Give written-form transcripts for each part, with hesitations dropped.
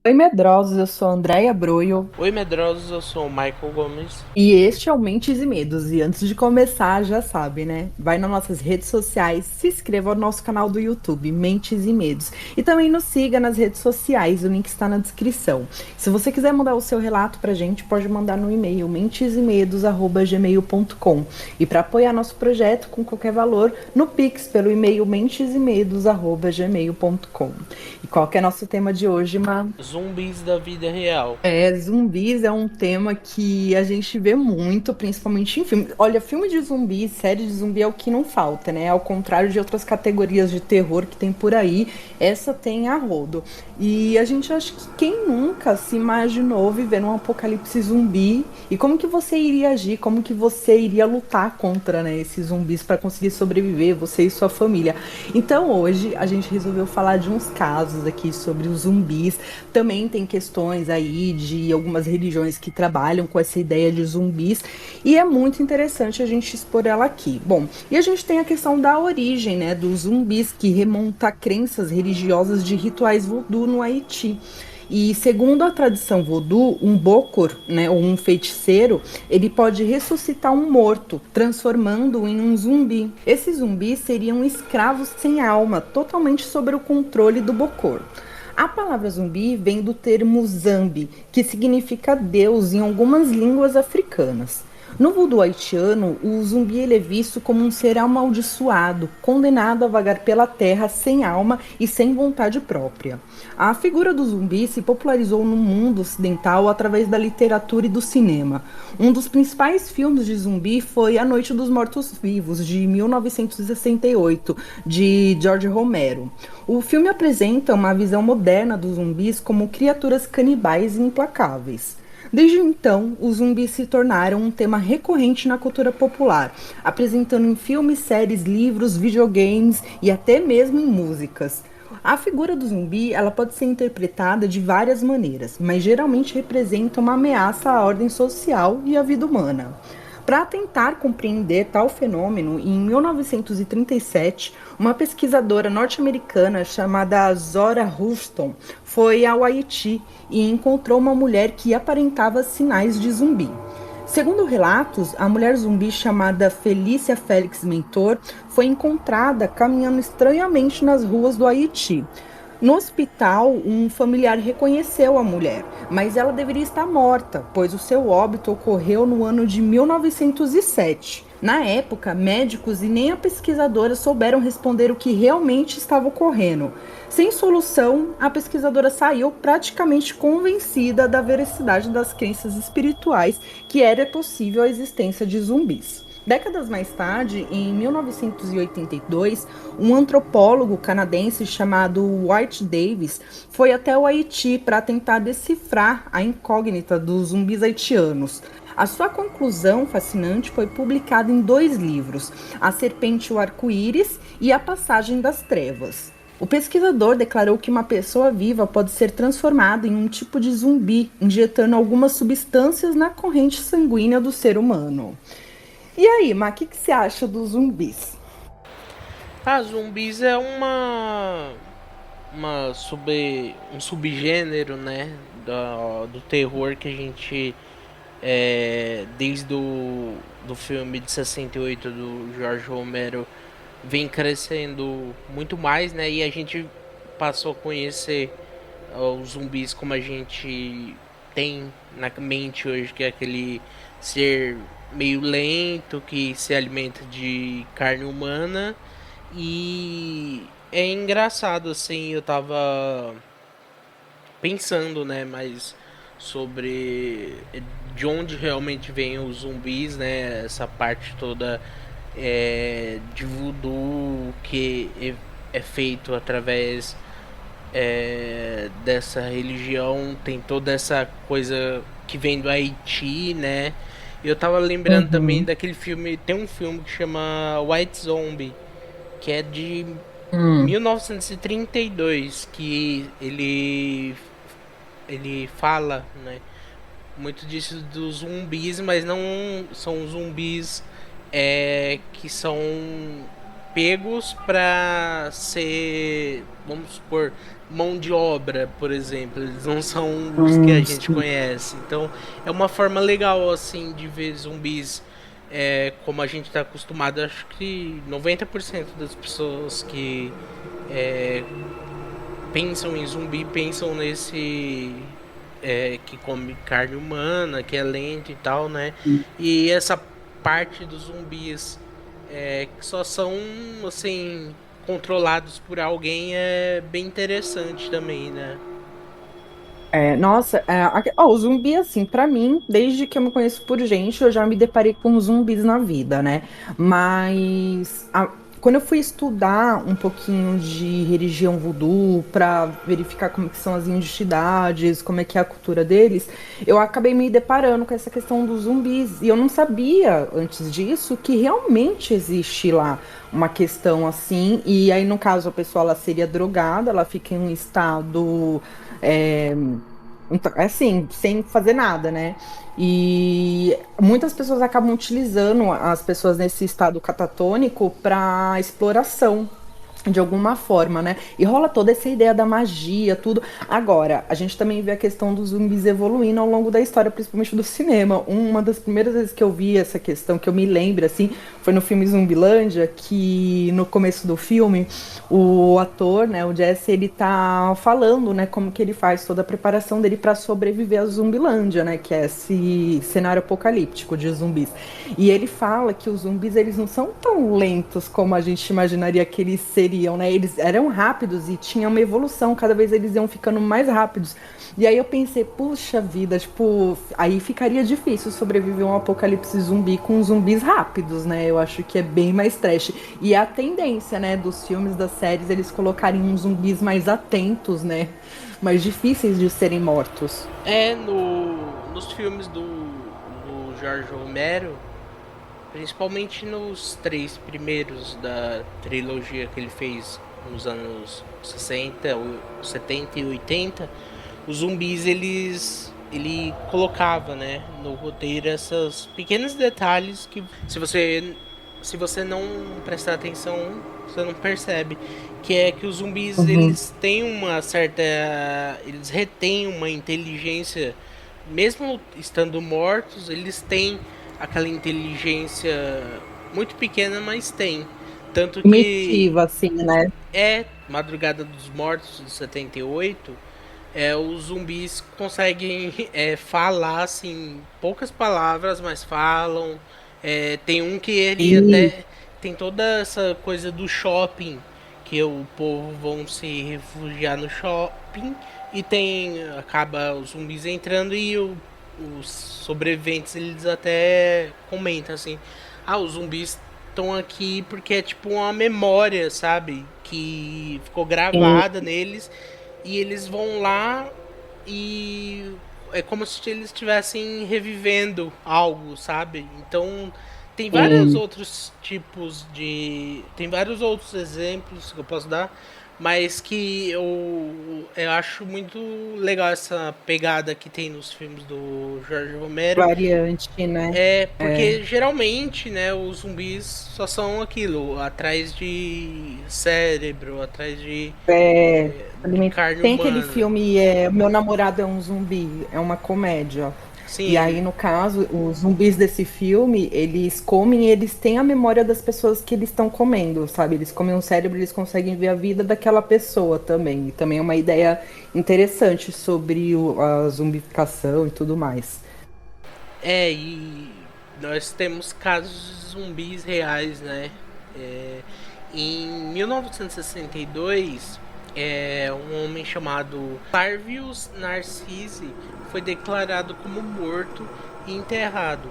Oi, medrosos, eu sou a Andréia Broio Oi, medrosos, eu sou o Michael Gomes. e este é o Mentes e Medos. E antes de começar, já sabe, né? Vai nas nossas redes sociais, se inscreva no nosso canal do YouTube, Mentes e Medos. E também nos siga nas redes sociais, o link está na descrição. Se você quiser mandar o seu relato pra gente, pode mandar no e-mail mentesemedos@gmail.com. E para apoiar nosso projeto com qualquer valor, no Pix pelo e-mail mentesemedos@gmail.com. E qual que é nosso tema de hoje, Ma? Zumbis da vida real. Zumbis é um tema que a gente vê muito, principalmente em filme. Olha, filme de zumbi, série de zumbi é o que não falta, né? Ao contrário de outras categorias de terror que tem por aí, essa tem a rodo. E a gente acha que quem nunca se imaginou viver num apocalipse zumbi e como que você iria agir, como que você iria lutar contra, né, esses zumbis para conseguir sobreviver, você e sua família. Então hoje a gente resolveu falar de uns casos aqui sobre os zumbis. Também tem questões aí de algumas religiões que trabalham com essa ideia de zumbis e é muito interessante a gente expor ela aqui. Bom, e a gente tem a questão da origem, né, dos zumbis que remonta a crenças religiosas de rituais voodoo no Haiti. E segundo a tradição voodoo, um bokor, né, ou um feiticeiro, ele pode ressuscitar um morto, transformando-o em um zumbi. Esses zumbis seriam escravos sem alma, totalmente sob o controle do bokor. A palavra zumbi vem do termo zambi, que significa Deus em algumas línguas africanas. No voodoo haitiano, o zumbi ele é visto como um ser amaldiçoado, condenado a vagar pela terra sem alma e sem vontade própria. A figura do zumbi se popularizou no mundo ocidental através da literatura e do cinema. Um dos principais filmes de zumbi foi A Noite dos Mortos-Vivos, de 1968, de George Romero. O filme apresenta uma visão moderna dos zumbis como criaturas canibais e implacáveis. Desde então, os zumbis se tornaram um tema recorrente na cultura popular, apresentando em filmes, séries, livros, videogames e até mesmo em músicas. A figura do zumbi ela pode ser interpretada de várias maneiras, mas geralmente representa uma ameaça à ordem social e à vida humana. Para tentar compreender tal fenômeno, em 1937, uma pesquisadora norte-americana chamada Zora Hurston foi ao Haiti e encontrou uma mulher que aparentava sinais de zumbi. Segundo relatos, a mulher zumbi chamada Felícia Félix Mentor foi encontrada caminhando estranhamente nas ruas do Haiti. No hospital, um familiar reconheceu a mulher, mas ela deveria estar morta, pois o seu óbito ocorreu no ano de 1907. Na época, médicos e nem a pesquisadora souberam responder o que realmente estava ocorrendo. Sem solução, a pesquisadora saiu praticamente convencida da veracidade das crenças espirituais que era possível a existência de zumbis. Décadas mais tarde, em 1982, um antropólogo canadense chamado White Davis foi até o Haiti para tentar decifrar a incógnita dos zumbis haitianos. A sua conclusão fascinante foi publicada em dois livros, A Serpente e o Arco-Íris e A Passagem das Trevas. O pesquisador declarou que uma pessoa viva pode ser transformada em um tipo de zumbi, injetando algumas substâncias na corrente sanguínea do ser humano. E aí, Má, o que você acha dos zumbis? Zumbis é um subgênero, né, do terror que a gente desde do filme de 68 do George Romero vem crescendo muito mais, né? E a gente passou a conhecer os zumbis como a gente tem na mente hoje, que é aquele ser meio lento que se alimenta de carne humana. E é engraçado, assim, eu tava pensando, né, mas sobre de onde realmente vêm os zumbis, né, essa parte toda de voodoo que é feito através dessa religião, tem toda essa coisa que vem do Haiti, né? Eu tava lembrando também Uhum. daquele filme, tem um filme que chama White Zombie, que é de Hum. 1932, que ele fala, né, muito disso dos zumbis, mas não são zumbis que são pegos pra ser, vamos supor, mão de obra, por exemplo. Eles não são os que a gente Sim. conhece. Então é uma forma legal assim de ver zumbis como a gente está acostumado. Acho que 90% das pessoas que pensam em zumbi pensam nesse que come carne humana, que é lento e tal, né? E essa parte dos zumbis que só são assim controlados por alguém é bem interessante também, né? Nossa, o zumbi, assim, pra mim, desde que eu me conheço por gente, eu já me deparei com zumbis na vida, né? Mas quando eu fui estudar um pouquinho de religião voodoo pra verificar como que são as entidades, como é que é a cultura deles, eu acabei me deparando com essa questão dos zumbis. E eu não sabia, antes disso, que realmente existe lá uma questão assim. E aí, no caso, a pessoa ela seria drogada, ela fica em um estado. é, então, assim, sem fazer nada, né? E muitas pessoas acabam utilizando as pessoas nesse estado catatônico para exploração. De alguma forma, né? E rola toda essa ideia da magia, tudo. Agora, a gente também vê a questão dos zumbis evoluindo ao longo da história, principalmente do cinema. Uma das primeiras vezes que eu vi essa questão, que eu me lembro, assim, foi no filme Zumbilândia, que no começo do filme, o ator, né, o Jesse, ele tá falando, né, como que ele faz toda a preparação dele para sobreviver a Zumbilândia, né, que é esse cenário apocalíptico de zumbis. E ele fala que os zumbis, eles não são tão lentos como a gente imaginaria que eles seriam, né? Eles eram rápidos e tinha uma evolução, cada vez eles iam ficando mais rápidos. E aí eu pensei, puxa vida, tipo, aí ficaria difícil sobreviver a um apocalipse zumbi com zumbis rápidos, né? Eu acho que é bem mais trash. E a tendência, né, dos filmes, das séries, eles colocarem uns zumbis mais atentos, né? Mais difíceis de serem mortos. Nos filmes do Jorge Romero, principalmente nos três primeiros da trilogia que ele fez nos anos 60, 70 e 80, os zumbis ele colocava, né, no roteiro esses pequenos detalhes que se você não prestar atenção, você não percebe, que é que os zumbis Uhum. eles têm uma certa, eles retêm uma inteligência, mesmo estando mortos, eles têm aquela inteligência muito pequena, mas tem. Tanto que Primitiva, assim, né? Madrugada dos Mortos de 78, os zumbis conseguem falar assim, poucas palavras, mas falam. Tem um que ele E até tem toda essa coisa do shopping, que o povo vão se refugiar no shopping e acaba os zumbis entrando e os sobreviventes eles até comentam assim: ah, os zumbis estão aqui porque é tipo uma memória, sabe? Que ficou sim. gravada neles e eles vão lá e é como se eles estivessem revivendo algo, sabe? Então tem vários Sim. outros tipos de. Tem vários outros exemplos que eu posso dar, mas que eu acho muito legal essa pegada que tem nos filmes do Jorge Romero. Variante, né? É, Porque geralmente, né, os zumbis só são aquilo, atrás de cérebro, atrás é, de carne tem aquele humana. filme, Meu Namorado é um Zumbi, é uma comédia. E aí, Sim, no caso, os zumbis desse filme, eles comem e eles têm a memória das pessoas que eles estão comendo, sabe? Eles comem um cérebro, eles conseguem ver a vida daquela pessoa também. E também é uma ideia interessante sobre a zumbificação e tudo mais. e nós temos casos de zumbis reais, né? É, em 1962, um homem chamado Parvius Narcisse foi declarado como morto e enterrado.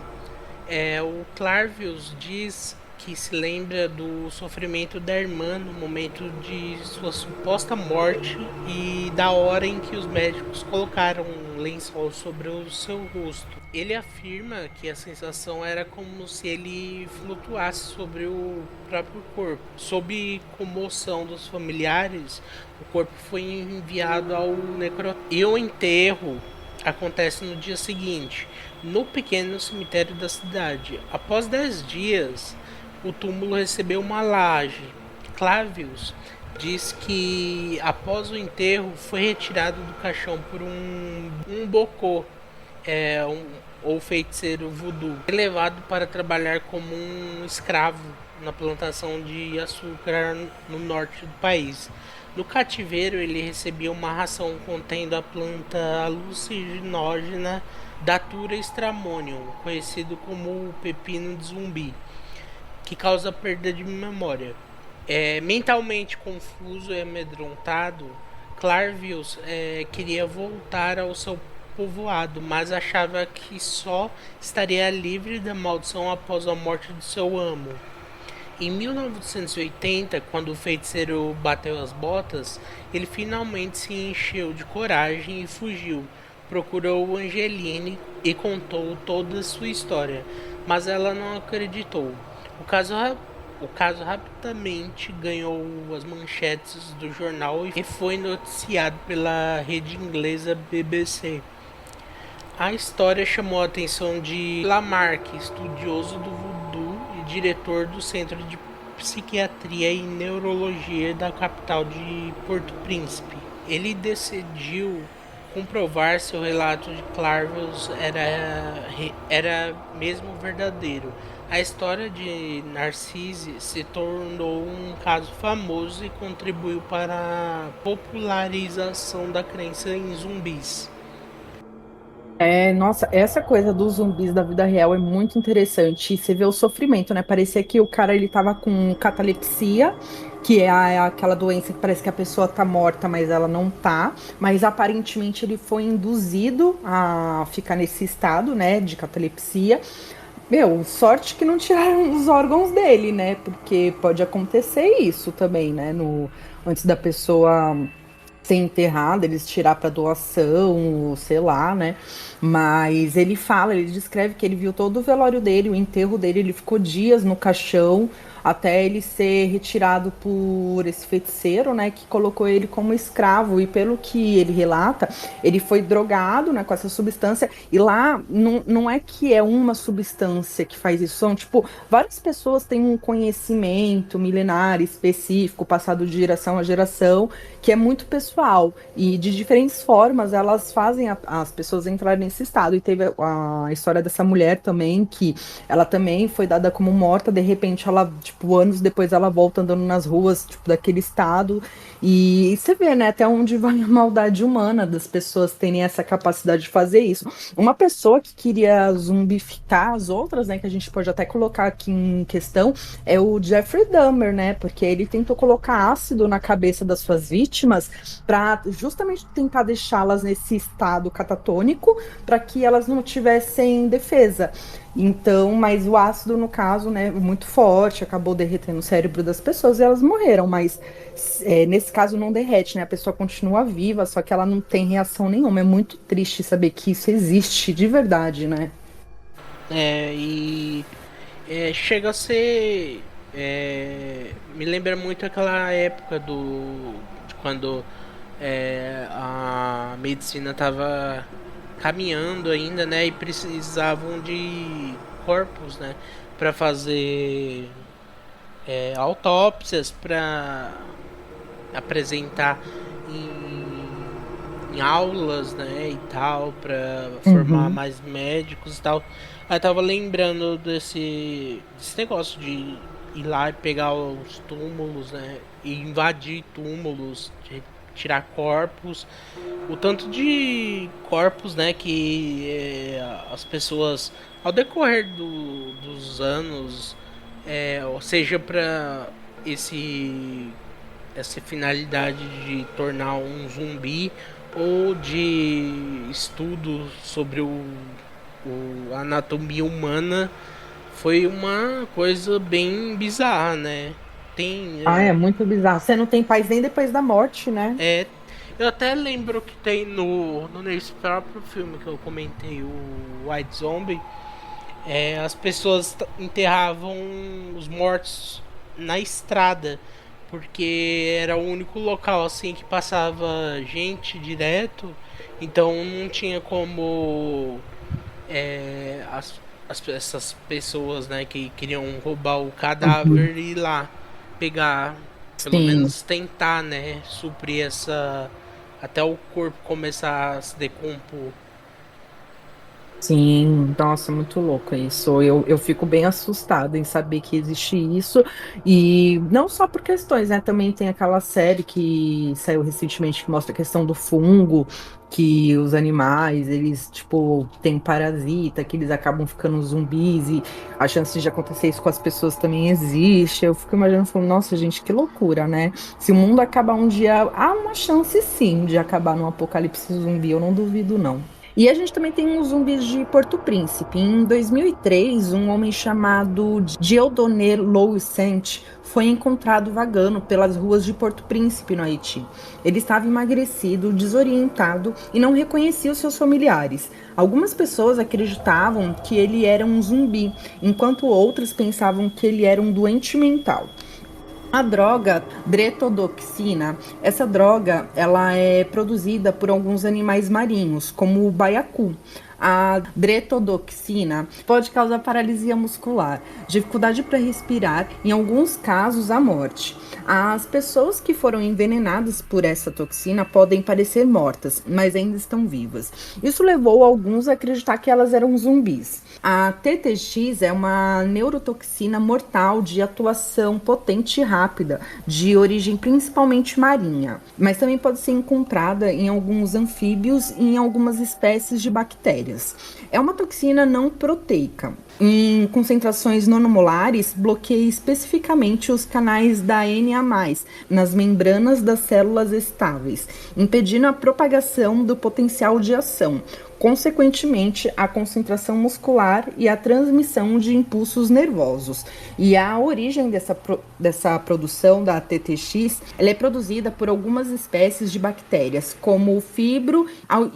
O Clarvius diz que se lembra do sofrimento da irmã no momento de sua suposta morte e da hora em que os médicos colocaram um lençol sobre o seu rosto. Ele afirma que a sensação era como se ele flutuasse sobre o próprio corpo. Sob comoção dos familiares, o corpo foi enviado ao necrotério. E o enterro acontece no dia seguinte, no pequeno cemitério da cidade. Após 10 dias, o túmulo recebeu uma laje. Clavius Diz que após o enterro foi retirado do caixão por um bocô, ou feiticeiro voodoo, e levado para trabalhar como um escravo na plantação de açúcar no norte do país. No cativeiro, ele recebia uma ração contendo a planta alucinógena Datura stramonium, conhecido como o pepino de zumbi, que causa perda de memória. Mentalmente confuso e amedrontado, Clarvius queria voltar ao seu povoado, mas achava que só estaria livre da maldição após a morte de seu amo. Em 1980, quando o feiticeiro bateu as botas, ele finalmente se encheu de coragem e fugiu. Procurou Angeline e contou toda a sua história, mas ela não acreditou. O caso, o caso rapidamente ganhou as manchetes do jornal e foi noticiado pela rede inglesa BBC. A história chamou a atenção de Lamarck, estudioso do voodoo e diretor do Centro de Psiquiatria e Neurologia da capital de Porto Príncipe. Ele decidiu comprovar se o relato de Clarvels era mesmo verdadeiro. A história de Narcisse se tornou um caso famoso e contribuiu para a popularização da crença em zumbis. Nossa, essa coisa dos zumbis da vida real é muito interessante. E você vê o sofrimento, né? Parecia que o cara ele tava com catalepsia, que é aquela doença que parece que a pessoa tá morta, mas ela não tá. Mas aparentemente ele foi induzido a ficar nesse estado, né, de catalepsia. Meu, sorte que não tiraram os órgãos dele, né? Porque pode acontecer isso também, né? Antes da pessoa ser enterrada, eles tirar para doação, sei lá, né? Mas ele fala, ele descreve que ele viu todo o velório dele, o enterro dele, ele ficou dias no caixão até ele ser retirado por esse feiticeiro, né, que colocou ele como escravo. E pelo que ele relata, ele foi drogado, né, com essa substância. E lá não é que é uma substância que faz isso, são tipo várias pessoas têm um conhecimento milenar específico, passado de geração a geração, que é muito pessoal e de diferentes formas elas fazem as pessoas entrarem nesse estado. E teve a história dessa mulher também, que ela também foi dada como morta, de repente ela, tipo, anos depois ela volta andando nas ruas, tipo, daquele estado. E você vê, né, até onde vai a maldade humana das pessoas terem essa capacidade de fazer isso. Uma pessoa que queria zumbificar as outras, né, que a gente pode até colocar aqui em questão, é o Jeffrey Dahmer, né, porque ele tentou colocar ácido na cabeça das suas vítimas para justamente tentar deixá-las nesse estado catatônico, para que elas não tivessem defesa. Então, mas o ácido, no caso, né, muito forte, acabou derretendo o cérebro das pessoas e elas morreram. Mas nesse caso não derrete, né? A pessoa continua viva, só que ela não tem reação nenhuma. É muito triste saber que isso existe de verdade, né? E chega a ser. Me lembra muito aquela época de quando a medicina estava caminhando ainda, né? E precisavam de corpos, né? Para fazer autópsias, para apresentar em aulas, né, e tal, para formar Uhum. mais médicos e tal. Aí eu tava lembrando desse negócio de ir lá e pegar os túmulos, né, e invadir túmulos, de tirar corpos, o tanto de corpos, né, que as pessoas ao decorrer dos anos, ou seja, para esse essa finalidade de tornar um zumbi ou de estudo sobre a anatomia humana, foi uma coisa bem bizarra, né? Tem. Ah, é muito bizarro. Você não tem paz nem depois da morte, né? Eu até lembro que tem nesse próprio filme que eu comentei, o White Zombie, as pessoas enterravam os mortos na estrada, porque era o único local assim que passava gente direto, então não tinha como essas pessoas, né, que queriam roubar o Uhum. cadáver e ir lá pegar. pelo Sim. menos tentar, né, suprir essa até o corpo começar a se decompor. Sim, nossa, muito louco isso. Eu fico bem assustada em saber que existe isso. E não só por questões, né? Também tem aquela série que saiu recentemente que mostra a questão do fungo, que os animais, eles, tipo, têm parasita, que eles acabam ficando zumbis, e a chance de acontecer isso com as pessoas também existe. Eu fico imaginando, falando, nossa, gente, que loucura, né? Se o mundo acabar um dia, há uma chance sim de acabar num apocalipse zumbi, eu não duvido, não. E a gente também tem os zumbis de Porto Príncipe. Em 2003, um homem chamado Dieudonné Louisant foi encontrado vagando pelas ruas de Porto Príncipe, no Haiti. Ele estava emagrecido, desorientado e não reconhecia os seus familiares. Algumas pessoas acreditavam que ele era um zumbi, enquanto outras pensavam que ele era um doente mental. A droga dretodoxina, essa droga, ela é produzida por alguns animais marinhos, como o baiacu. A dretodoxina pode causar paralisia muscular, dificuldade para respirar, em alguns casos a morte. As pessoas que foram envenenadas por essa toxina podem parecer mortas, mas ainda estão vivas. Isso levou alguns a acreditar que elas eram zumbis. A TTX é uma neurotoxina mortal de atuação potente e rápida, de origem principalmente marinha, mas também pode ser encontrada em alguns anfíbios e em algumas espécies de bactérias. É uma toxina não proteica. Em concentrações nanomolares, bloqueia especificamente os canais da Na+, nas membranas das células estáveis, impedindo a propagação do potencial de ação, consequentemente, a concentração muscular e a transmissão de impulsos nervosos. E a origem dessa produção da TTX, ela é produzida por algumas espécies de bactérias, como o fibro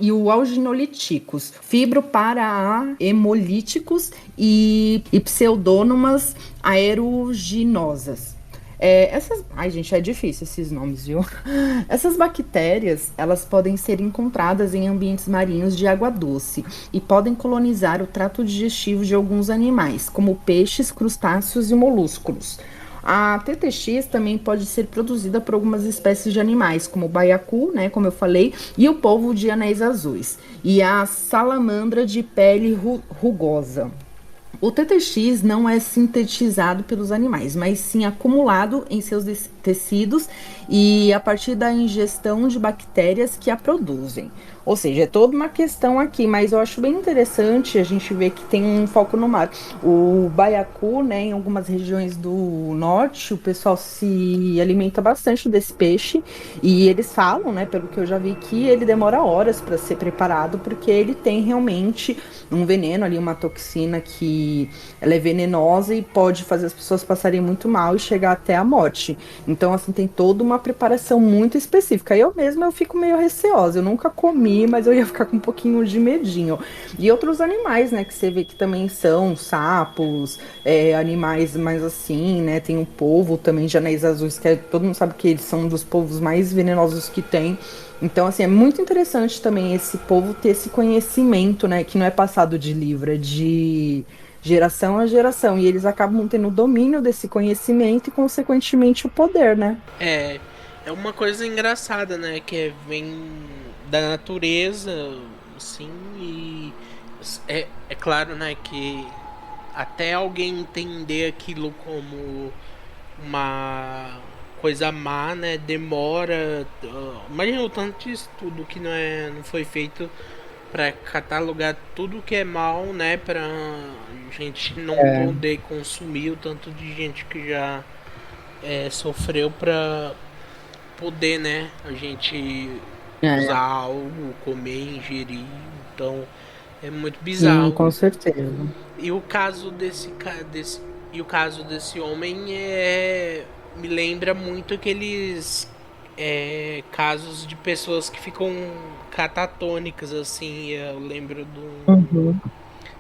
e o alginolíticos, fibro para hemolíticos e pseudômonas aeruginosas. Ai, gente, é difícil esses nomes, viu? Essas bactérias, elas podem ser encontradas em ambientes marinhos de água doce e podem colonizar o trato digestivo de alguns animais, como peixes, crustáceos e molúsculos. A TTX também pode ser produzida por algumas espécies de animais, como o baiacu, né, como eu falei, e o polvo de anéis azuis, e a salamandra de pele rugosa. O TTX não é sintetizado pelos animais, mas sim acumulado em seus tecidos e a partir da ingestão de bactérias que a produzem. Ou seja, é toda uma questão aqui, mas eu acho bem interessante a gente ver que tem um foco no mar. O baiacu, né, em algumas regiões do norte, o pessoal se alimenta bastante desse peixe e eles falam, né, pelo que eu já vi, que ele demora horas para ser preparado, porque ele tem realmente um veneno ali, uma toxina que ela é venenosa e pode fazer as pessoas passarem muito mal e chegar até a morte. Então, assim, tem toda uma preparação muito específica. Eu mesma eu fico meio receosa. Eu nunca comi, mas eu ia ficar com um pouquinho de medinho. E outros animais, né, que você vê que também são sapos, animais mais assim, né? Tem o polvo também de anéis azuis, todo mundo sabe que eles são um dos polvos mais venenosos que tem. Então, assim, é muito interessante também esse povo ter esse conhecimento, né? Que não é passado de livro, é de geração a geração. E eles acabam tendo o domínio desse conhecimento e, consequentemente, o poder, né? É, é uma coisa engraçada, né? Que vem da natureza, sim, e é claro, né, que até alguém entender aquilo como uma coisa má, né, demora. Imagina o tanto de estudo que não foi feito para catalogar tudo que é mal, né, pra gente não É, poder consumir, o tanto de gente que já sofreu pra poder, né, a gente usar é, algo, comer, ingerir. Então é muito sim, com bizarro. certeza. E o caso desse homem me lembra muito aqueles casos de pessoas que ficam catatônicas assim. Eu lembro Uhum.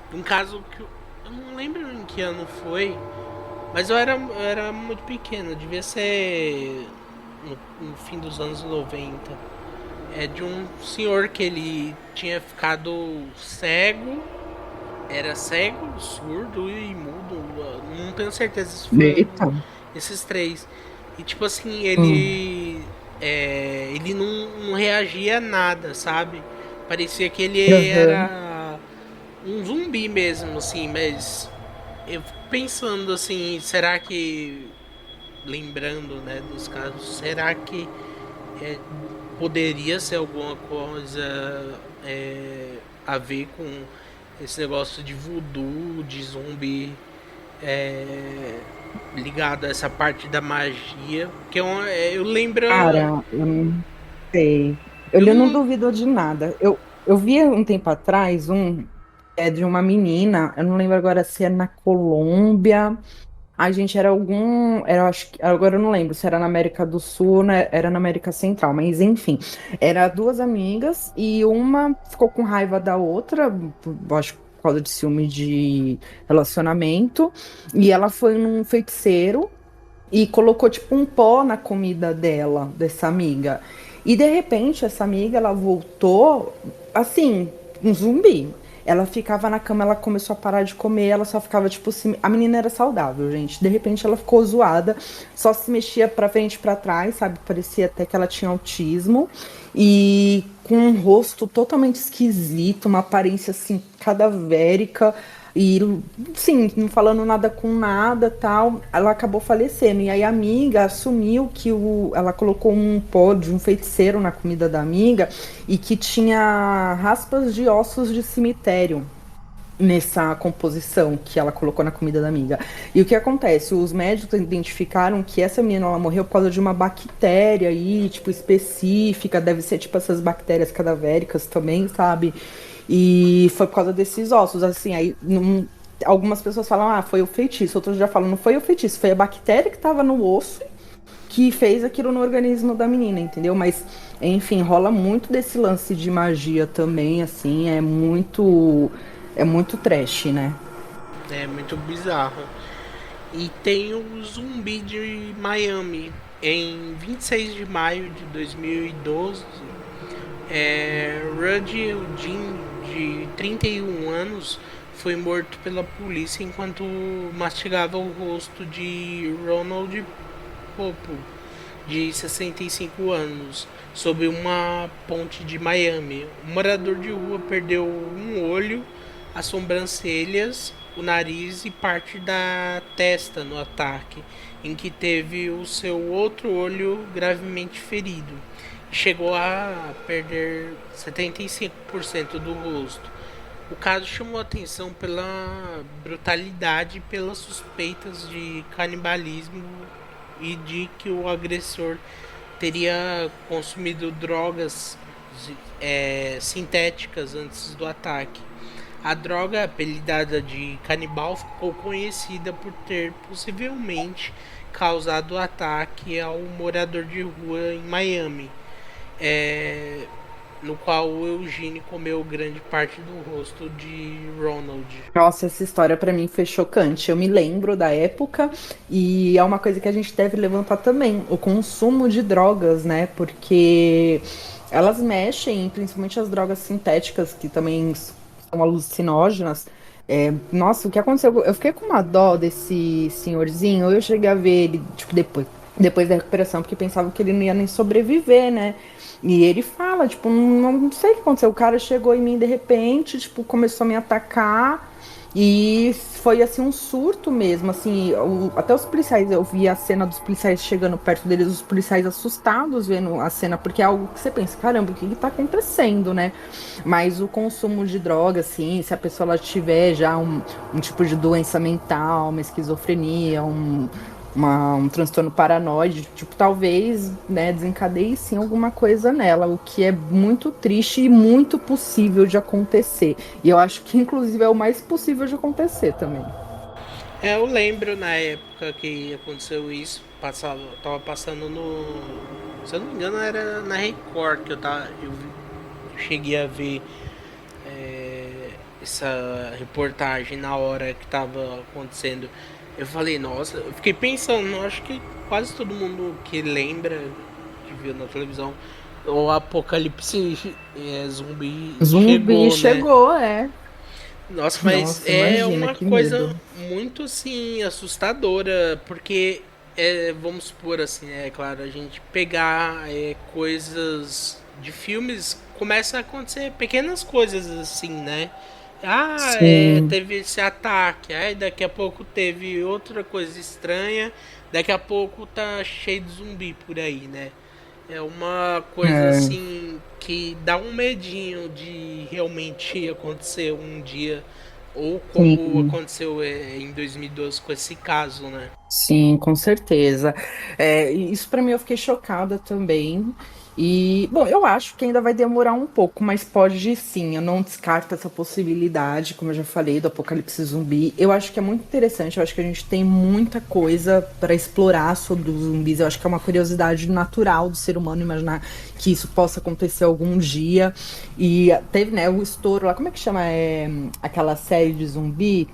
de um caso que eu não lembro em que ano foi, mas eu era muito pequeno, devia ser no fim dos anos 90. É de um senhor que ele tinha ficado cego. Era cego, surdo e mudo. Não tenho certeza se foram Eita. esses três. E tipo assim, Hum. ele não reagia a nada, sabe? Parecia que ele Aham. era um zumbi mesmo, assim, mas eu fico pensando assim, será que, lembrando, né, dos casos, será que é, poderia ser alguma coisa a ver com esse negócio de voodoo, de zumbi, é, ligado a essa parte da magia? Que eu lembro. Cara, eu não sei. Eu Eu não não. duvido de nada. Eu vi um tempo atrás um de uma menina, eu não lembro agora se é na Colômbia. A gente era algum, era, acho que, agora eu não lembro se era na América do Sul, né, era na América Central, mas enfim, era duas amigas e uma ficou com raiva da outra, acho que por causa de ciúme de relacionamento, e ela foi num feiticeiro e colocou tipo um pó na comida dela, dessa amiga. E de repente essa amiga ela voltou assim, um zumbi. Ela ficava na cama, ela começou a parar de comer, ela só ficava tipo assim, a menina era saudável, gente. De repente ela ficou zoada, só se mexia pra frente e pra trás, sabe? Parecia até que ela tinha autismo e com um rosto totalmente esquisito, uma aparência assim cadavérica. E, sim, não falando nada com nada, tal, ela acabou falecendo. E aí a amiga assumiu que ela colocou um pó de um feiticeiro na comida da amiga e que tinha raspas de ossos de cemitério nessa composição que ela colocou na comida da amiga. E o que acontece? Os médicos identificaram que essa menina ela morreu por causa de uma bactéria aí, tipo, específica, deve ser tipo essas bactérias cadavéricas também, sabe? E foi por causa desses ossos, assim, aí algumas pessoas falam, ah, foi o feitiço, outros já falam, não foi o feitiço, foi a bactéria que estava no osso que fez aquilo no organismo da menina, entendeu? Mas, enfim, rola muito desse lance de magia também, assim, é muito trash, né? É muito bizarro. E tem o Zumbi de Miami. Em 26 de maio de 2012, Rudy Eugene, de 31 anos, foi morto pela polícia enquanto mastigava o rosto de Ronald Popo, de 65 anos, sob uma ponte de Miami. O morador de rua perdeu um olho, as sobrancelhas, o nariz e parte da testa no ataque, em que teve o seu outro olho gravemente ferido. Chegou a perder 75% do rosto. O caso chamou atenção pela brutalidade e pelas suspeitas de canibalismo e de que o agressor teria consumido drogas sintéticas antes do ataque. A droga, apelidada de canibal, ficou conhecida por ter possivelmente causado o ataque ao morador de rua em Miami, é, no qual o Eugene comeu grande parte do rosto de Ronald. Nossa, essa história pra mim foi chocante. Eu me lembro da época e é uma coisa que a gente deve levantar também, o consumo de drogas, né? Porque elas mexem, principalmente as drogas sintéticas, que também são alucinógenas. Nossa, o que aconteceu? Eu fiquei com uma dó desse senhorzinho. Eu cheguei a ver ele, tipo, depois da recuperação, porque pensava que ele não ia nem sobreviver, né? E ele fala, tipo, não sei o que aconteceu. O cara chegou em mim de repente, tipo, começou a me atacar. E foi assim um surto mesmo, assim, até os policiais, eu vi a cena dos policiais chegando perto deles, os policiais assustados vendo a cena, porque é algo que você pensa, caramba, o que está acontecendo, né? Mas o consumo de droga, assim, se a pessoa ela tiver já um tipo de doença mental, uma esquizofrenia, um transtorno paranoide, tipo, talvez, né, desencadeie sim alguma coisa nela, o que é muito triste e muito possível de acontecer. E eu acho que, inclusive, é o mais possível de acontecer também. Eu lembro na época que aconteceu isso, tava passando no. Se eu não me engano, era na Record que eu cheguei a ver essa reportagem na hora que tava acontecendo. Eu falei, nossa, eu fiquei pensando, eu acho que quase todo mundo que lembra, que viu na televisão, o apocalipse zumbi Zumbi chegou, né? chegou, é. Nossa, mas Nossa, é imagina uma que coisa medo. muito assim assustadora, porque vamos supor assim, é claro, a gente pegar coisas de filmes, começa a acontecer pequenas coisas assim, né? Ah, Sim, teve esse ataque, aí daqui a pouco teve outra coisa estranha, daqui a pouco tá cheio de zumbi por aí, né? É uma coisa é, assim que dá um medinho de realmente acontecer um dia, ou como sim. aconteceu em 2012 com esse caso, né? Sim, com certeza. E isso para mim eu fiquei chocada também. E, bom, eu acho que ainda vai demorar um pouco, mas pode sim, eu não descarto essa possibilidade, como eu já falei, do apocalipse zumbi. Eu acho que é muito interessante, eu acho que a gente tem muita coisa para explorar sobre os zumbis. Eu acho que é uma curiosidade natural do ser humano imaginar que isso possa acontecer algum dia. E teve, né, o estouro lá, como é que chama? Aquela série de zumbi?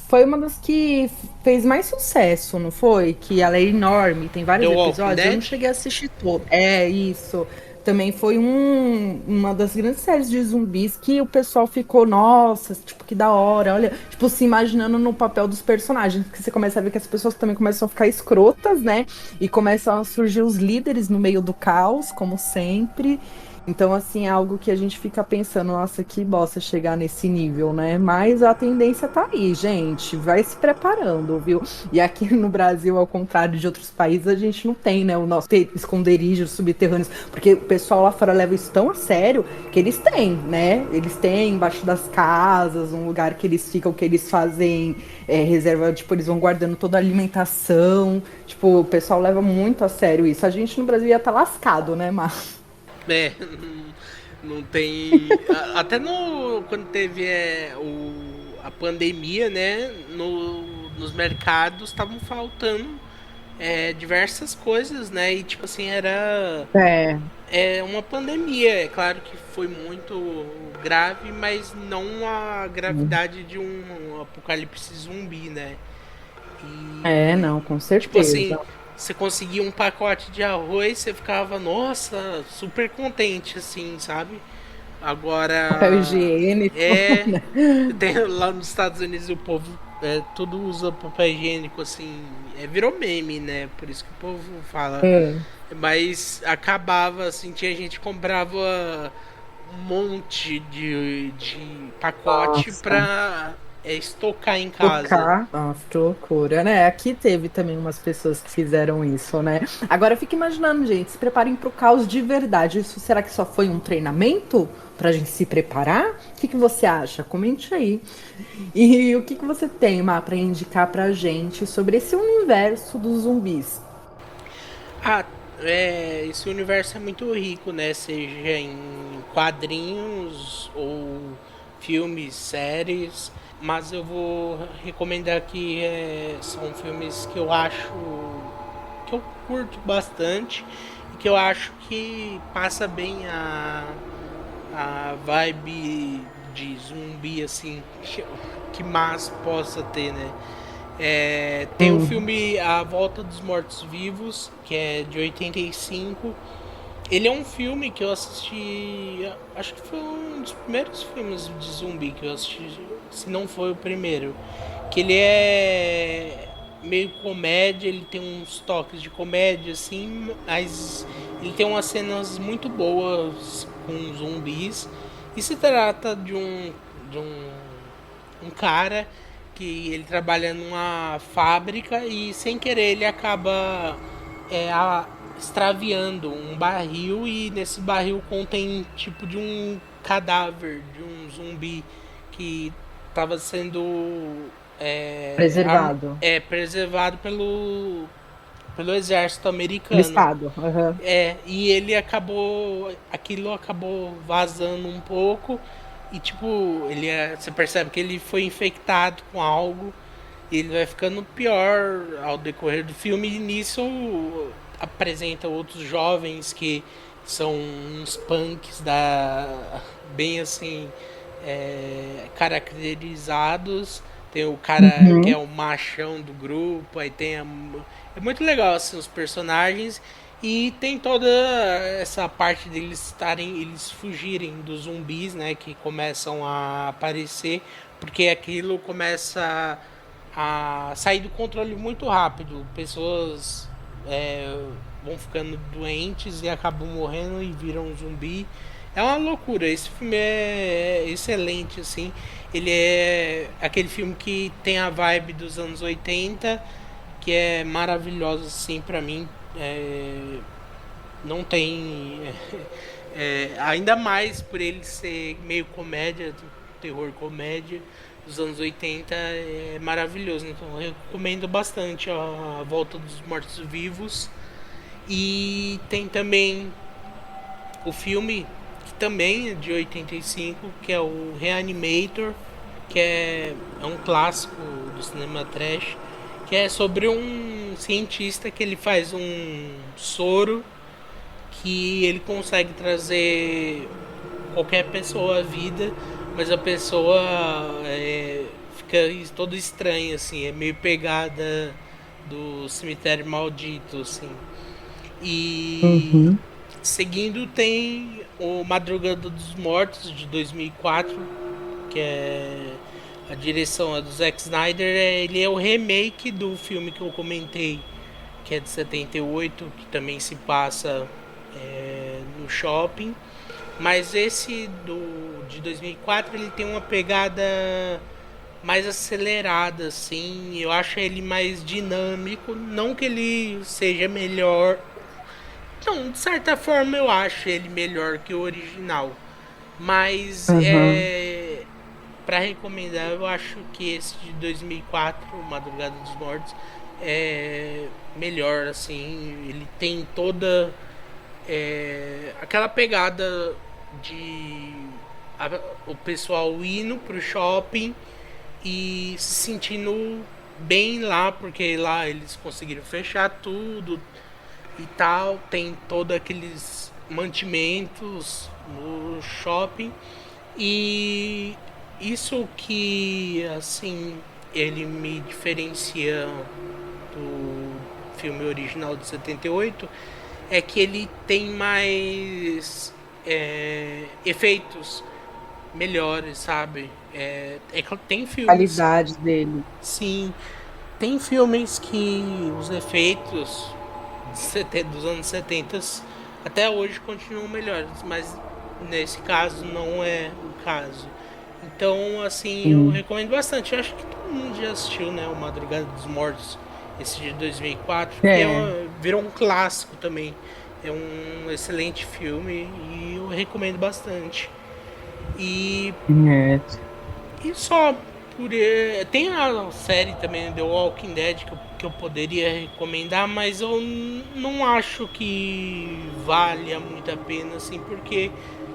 Foi uma das que fez mais sucesso, não foi? Que ela é enorme, tem The vários Walking episódios. Eu não Dead? cheguei a assistir todo. É isso. Também foi uma das grandes séries de zumbis que o pessoal ficou, nossa, tipo, que da hora. Olha, tipo, se imaginando no papel dos personagens. Porque você começa a ver que as pessoas também começam a ficar escrotas, né? E começam a surgir os líderes no meio do caos, como sempre. Então, assim, é algo que a gente fica pensando, nossa, que bosta chegar nesse nível, né? Mas a tendência tá aí, gente. Vai se preparando, viu? E aqui no Brasil, ao contrário de outros países, a gente não tem, né? O nosso esconderijos subterrâneos, porque o pessoal lá fora leva isso tão a sério que eles têm, né? Eles têm embaixo das casas um lugar que eles ficam, que eles fazem reserva, tipo, eles vão guardando toda a alimentação. Tipo, o pessoal leva muito a sério isso. A gente no Brasil ia estar lascado, né, Mar? É, não tem. Até no. Quando teve a pandemia, né? Nos mercados estavam faltando diversas coisas, né? E tipo assim, era É. uma pandemia. É claro que foi muito grave, mas não a gravidade de um apocalipse zumbi, né? É, E não, com tipo assim, certeza. você conseguia um pacote de arroz, você ficava, nossa, super contente, assim, sabe? Papel Agora, higiênico, é. né? Tem, lá nos Estados Unidos o povo tudo usa papel higiênico, assim. Virou meme, né? Por isso que o povo fala. É. Mas acabava, assim, tinha gente que comprava um monte de pacote Nossa, pra estocar em casa. tocar. Nossa, que loucura, né? Aqui teve também umas pessoas que fizeram isso, né? Agora eu fico imaginando, gente, se preparem para o caos de verdade. Isso será que só foi um treinamento para a gente se preparar? O que que você acha? Comente aí. E o que que você tem, Má, para indicar pra gente sobre esse universo dos zumbis? Ah, esse universo é muito rico, né? Seja em quadrinhos ou filmes, séries. Mas eu vou recomendar que são filmes que eu acho que eu curto bastante e que eu acho que passa bem a vibe de zumbi assim que mais possa ter, né? Tem o Hum, filme A Volta dos Mortos Vivos, que é de 85. Ele é um filme que eu assisti. Acho que foi um dos primeiros filmes de zumbi que eu assisti, se não foi o primeiro. Que ele é meio comédia, ele tem uns toques de comédia, assim, mas ele tem umas cenas muito boas com zumbis. E se trata de um cara que ele trabalha numa fábrica e sem querer ele acaba extraviando um barril e nesse barril contém tipo de um cadáver de um zumbi que estava sendo preservado. preservado pelo exército Do americano. Estado. Aham. E ele aquilo acabou vazando um pouco e tipo, você percebe que ele foi infectado com algo e ele vai ficando pior ao decorrer do filme e nisso apresenta outros jovens que são uns punks bem assim caracterizados. Tem o cara que é Uhum. o machão do grupo, aí é muito legal assim, os personagens e tem toda essa parte deles eles fugirem dos zumbis, né, que começam a aparecer, porque aquilo começa a sair do controle muito rápido. Pessoas vão ficando doentes e acabam morrendo e viram um zumbi. É uma loucura. Esse filme é excelente, assim. Ele é aquele filme que tem a vibe dos anos 80, que é maravilhosa, assim, pra mim. Não tem... ainda mais por ele ser meio comédia, terror comédia dos anos 80, é maravilhoso. Então eu recomendo bastante a Volta dos Mortos-Vivos. E tem também o filme, que também é de 85, que é o Reanimator, que é um clássico do cinema trash, que é sobre um cientista que ele faz um soro que ele consegue trazer qualquer pessoa à vida, mas a pessoa fica toda estranha, assim, é meio pegada do Cemitério Maldito, assim. E Uhum. seguindo tem o Madrugada dos Mortos de 2004, que é a direção é do Zack Snyder. Ele é o remake do filme que eu comentei, que é de 78, que também se passa no shopping. Mas esse de 2004 ele tem uma pegada mais acelerada, assim. Eu acho ele mais dinâmico. Não que ele seja melhor. Não, de certa forma eu acho ele melhor que o original. Mas Uhum. para recomendar, eu acho que esse de 2004, Madrugada dos Mortos, é melhor, assim. Ele tem toda aquela pegada de o pessoal indo pro shopping e se sentindo bem lá, porque lá eles conseguiram fechar tudo e tal. Tem todos aqueles mantimentos no shopping. E isso que, assim, ele me diferencia do filme original de 78 é que ele tem mais efeitos melhores, sabe? Tem filmes, Qualidade dele. sim, tem filmes que os efeitos dos anos 70 até hoje continuam melhores, mas nesse caso não é o caso. Então, assim, eu Sim. recomendo bastante. Eu acho que todo mundo já assistiu, né, o Madrugada dos Mortos, esse de 2004, que É. virou um clássico também. É um excelente filme e eu recomendo bastante. E, É. e só tem a série também The Walking Dead que eu poderia recomendar, mas eu não acho que valha muito a pena, assim, porque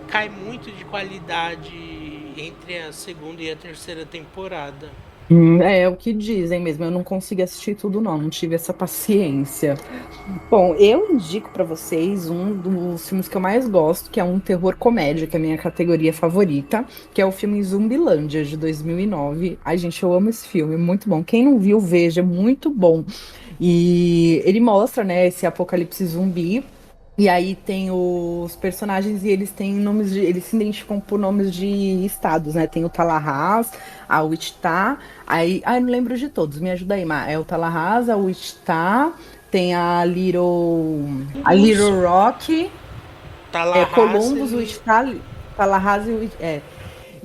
cai muito de qualidade entre a segunda e a terceira temporada. É o que dizem mesmo. Eu não consegui assistir tudo, não. Não tive essa paciência. Bom, eu indico pra vocês um dos filmes que eu mais gosto, que é um terror comédia, que é a minha categoria favorita, que é o filme Zumbilândia, de 2009. Ai, gente, eu amo esse filme, muito bom. Quem não viu, veja, é muito bom. E ele mostra, né, esse apocalipse zumbi. E aí tem os personagens e eles têm nomes de, eles se identificam por nomes de estados, né? Tem o Tallahassee, a Wichita, aí, ai, não lembro de todos, me ajuda aí, Má. É o Tallahassee, a Wichita, tem a Little Isso, Rock, Columbus, Tallahassee. Wichita, Tallahassee,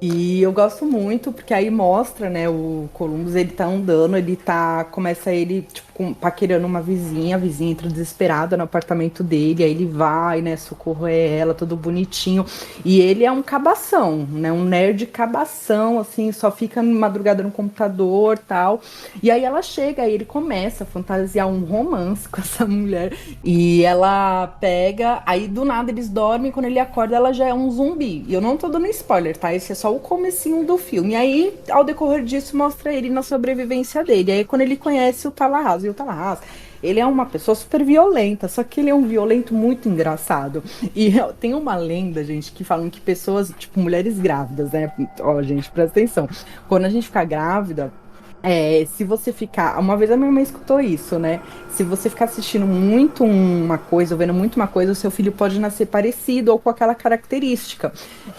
e eu gosto muito porque aí mostra, né, o Columbus, ele tá andando, começa ele, tipo, paquerando uma vizinha, a vizinha entra desesperada no apartamento dele, aí ele vai, né, socorrer ela, todo bonitinho, e ele é um cabação, né, um nerd cabação, assim, só fica madrugada no computador, tal, e aí ela chega, aí ele começa a fantasiar um romance com essa mulher, e ela pega, aí do nada eles dormem, quando ele acorda ela já é um zumbi. E eu não tô dando spoiler, tá? Esse é só o comecinho do filme. E aí, ao decorrer disso, mostra ele na sobrevivência dele. E aí, quando ele conhece o Tallahassee, e o Tallahassee, ele é uma pessoa super violenta, só que ele é um violento muito engraçado. E tem uma lenda, gente, que falam que pessoas, tipo, mulheres grávidas, né? Ó, gente, presta atenção. Quando a gente fica grávida, Se você ficar. Uma vez a minha mãe escutou isso, né? Se você ficar assistindo muito uma coisa, ou vendo muito uma coisa, o seu filho pode nascer parecido ou com aquela característica.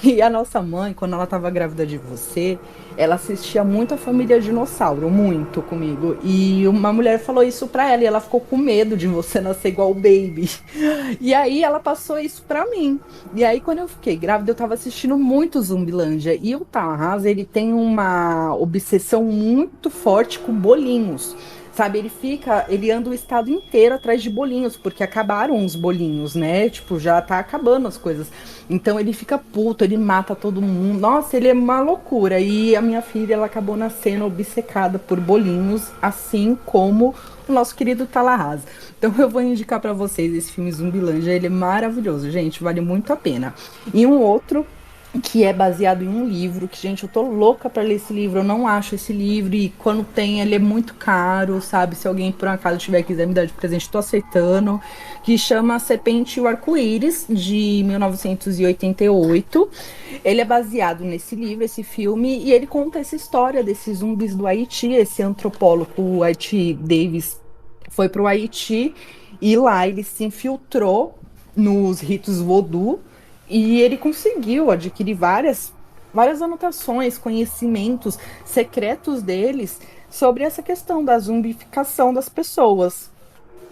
E a nossa mãe, quando ela estava grávida de você, ela assistia muito a Família Dinossauro, muito comigo. E uma mulher falou isso pra ela, e ela ficou com medo de você nascer igual o Baby. E aí ela passou isso pra mim. E aí, quando eu fiquei grávida, eu tava assistindo muito Zumbilândia. E o Tarrasa, ele tem uma obsessão muito forte com bolinhos. Sabe, ele anda o estado inteiro atrás de bolinhos, porque acabaram os bolinhos, né? Tipo, já tá acabando as coisas. Então ele fica puto, ele mata todo mundo. Nossa, ele é uma loucura. E a minha filha, ela acabou nascendo obcecada por bolinhos, assim como o nosso querido Talarrasa. Então eu vou indicar pra vocês esse filme Zumbilândia, ele é maravilhoso, gente, vale muito a pena. E um outro que é baseado em um livro, que, gente, eu tô louca pra ler esse livro, eu não acho esse livro, e quando tem, ele é muito caro, sabe? Se alguém por um acaso tiver quiser me dar de presente, tô aceitando, que chama A Serpente e o Arco-Íris, de 1988. Ele é baseado nesse livro, esse filme, e ele conta essa história desses zumbis do Haiti, esse antropólogo, o Haiti Davis, foi pro Haiti, e lá ele se infiltrou nos ritos voodoo, e ele conseguiu adquirir várias anotações, conhecimentos secretos deles sobre essa questão da zumbificação das pessoas.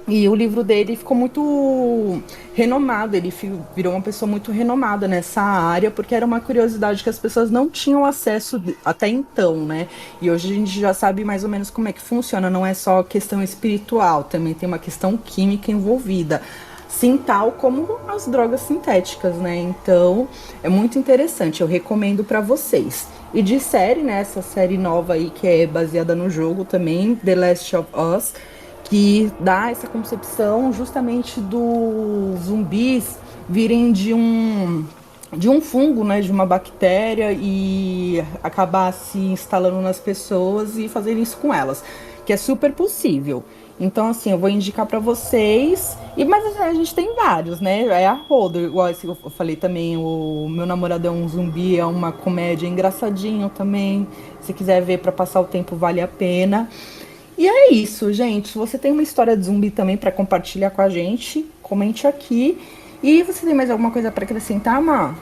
E o livro dele ficou muito renomado, ele virou uma pessoa muito renomada nessa área, porque era uma curiosidade que as pessoas não tinham acesso até então, né? E hoje a gente já sabe mais ou menos como é que funciona, não é só questão espiritual, também tem uma questão química envolvida. Sim, tal como as drogas sintéticas, né? Então, é muito interessante, eu recomendo para vocês. E de série, né? Essa série nova aí que é baseada no jogo também, The Last of Us, que dá essa concepção justamente dos zumbis virem de um fungo, né, de uma bactéria e acabar se instalando nas pessoas e fazer isso com elas, que é super possível. Então, assim, eu vou indicar pra vocês. Mas assim, a gente tem vários, né? É a rodo, igual esse que eu falei também. O Meu Namorado é um Zumbi, é uma comédia engraçadinho também. Se quiser ver pra passar o tempo, vale a pena. E é isso, gente. Se você tem uma história de zumbi também pra compartilhar com a gente, comente aqui. E você tem mais alguma coisa pra acrescentar, Má?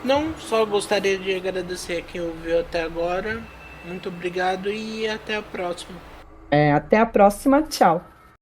Não, só gostaria de agradecer a quem ouviu até agora. Muito obrigado e até a próxima. Até a próxima. Tchau.